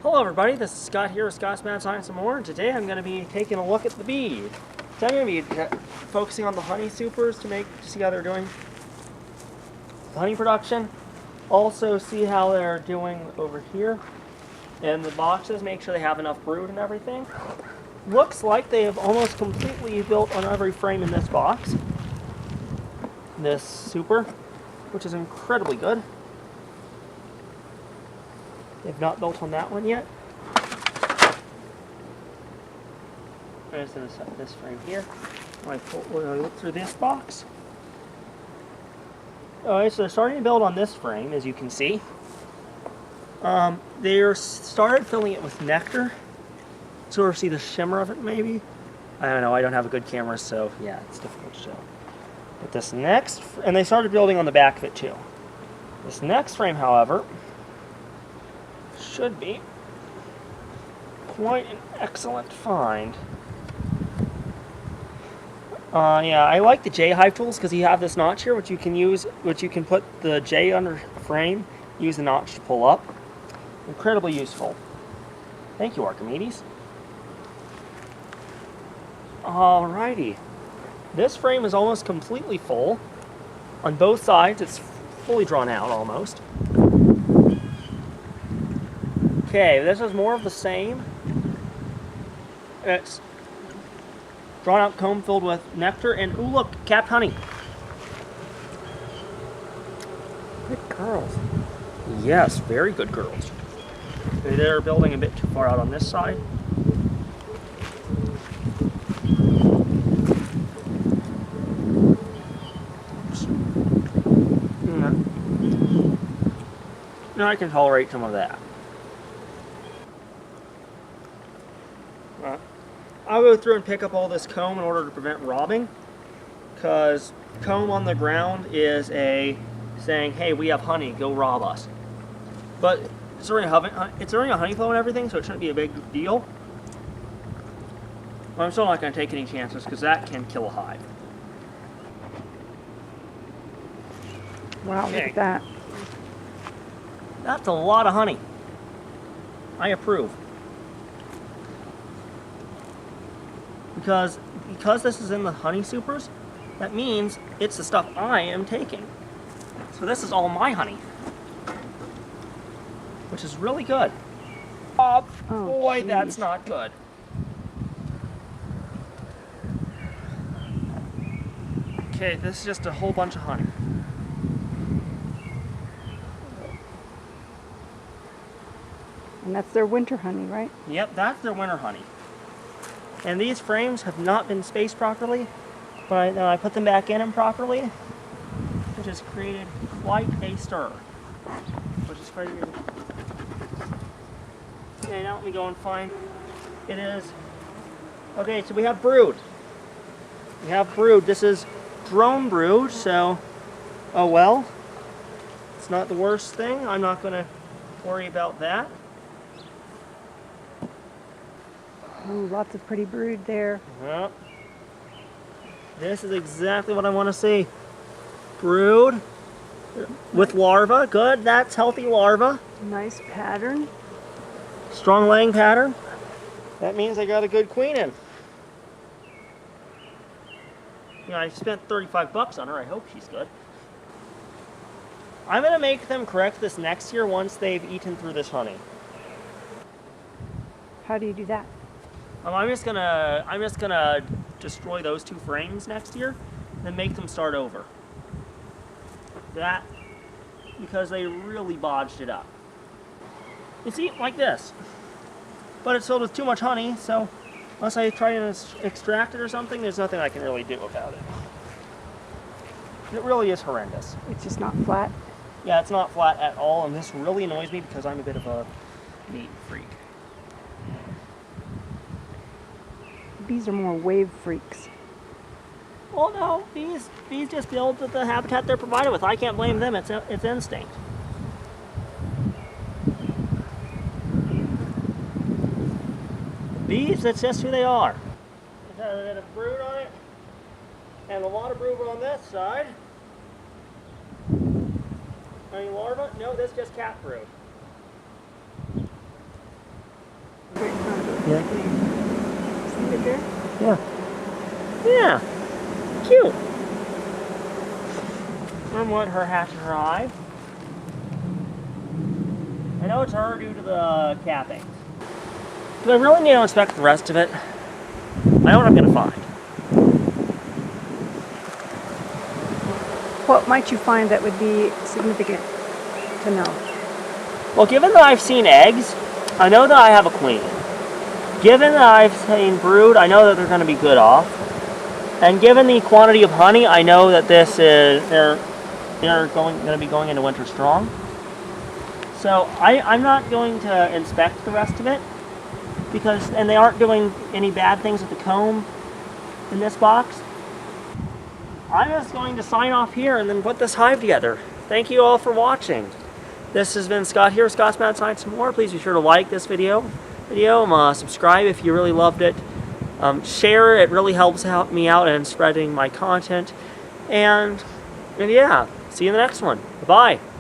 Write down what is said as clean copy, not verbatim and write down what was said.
Hello everybody, this is Scott here with Scott's Mad Science and More, and today I'm going to be taking a look at the bees. So I'm going to be focusing on the honey supers to see how they're doing honey production. Also see how they're doing over here in the boxes, make sure they have enough brood and everything. Looks like they have almost completely built on every frame in this box. This super, which is incredibly good. They've not built on that one yet. I'm just going to set this frame here. I look through this box. Alright, so they're starting to build on this frame, as you can see. They started filling it with nectar. Sort of see the shimmer of it, maybe. I don't know, I don't have a good camera, so yeah, it's difficult to show. But this next, and they started building on the back of it too. This next frame, however, should be quite an excellent find. Yeah, I like the J Hive tools because you have this notch here, which you can use, which you can put the J under a frame, use the notch to pull up. Incredibly useful. Thank you, Archimedes. Alrighty. This frame is almost completely full. On both sides, it's fully drawn out almost. Okay, this is more of the same. It's drawn out comb filled with nectar and, ooh look, capped honey. Good girls. Yes, very good girls. They're building a bit too far out on this side. Now I can tolerate some of that. I'll go through and pick up all this comb in order to prevent robbing, because comb on the ground is saying, hey, we have honey, go rob us. But it's already a honey flow and everything, so it shouldn't be a big deal. But I'm still not going to take any chances, because that can kill a hive. Wow, look at that. That's a lot of honey. I approve. Because this is in the honey supers, that means it's the stuff I am taking. So this is all my honey, which is really good. Oh boy, geez. That's not good. Okay, this is just a whole bunch of honey. And that's their winter honey, right? Yep, that's their winter honey. And these frames have not been spaced properly, but I put them back in them properly, which has created quite a stir, which is pretty good. Okay, now let me go and find, it is, okay, so we have brood. We have brood. This is drone brood, so, oh well, it's not the worst thing. I'm not going to worry about that. Ooh, lots of pretty brood there. Yep. This is exactly what I want to see. Brood with larvae. Good, that's healthy larvae. Nice pattern. Strong laying pattern. That means I got a good queen in. Yeah, I spent 35 bucks on her. I hope she's good. I'm going to make them correct this next year once they've eaten through this honey. How do you do that? I'm just gonna destroy those two frames next year, and then make them start over. That, because they really bodged it up. You see, like this. But it's filled with too much honey, so unless I try to extract it or something, there's nothing I can really do about it. It really is horrendous. It's just not flat? Yeah, it's not flat at all, and this really annoys me because I'm a bit of a neat freak. Bees are more wave freaks. Well, no, bees just build the habitat they're provided with. I can't blame them. It's instinct. Bees, that's just who they are. It has a bit of brood on it, and a lot of brood on this side. Any larvae? No, this just cat brood. somewhat her hatch and her hive. I know it's her due to the capping. Do I really need to inspect the rest of it? I know what I'm going to find. What might you find that would be significant to know? Well, given that I've seen eggs, I know that I have a queen. Given that I've seen brood, I know that they're going to be good off. And given the quantity of honey, I know that this is they're going to be going into winter strong. So I'm not going to inspect the rest of it and they aren't doing any bad things with the comb in this box. I'm just going to sign off here and then put this hive together. Thank you all for watching. This has been Scott here, Scott's Mad Science and More. Please be sure to like this video. Subscribe if you really loved it. Share, it really helps me out in spreading my content. And yeah, see you in the next one. Bye-bye.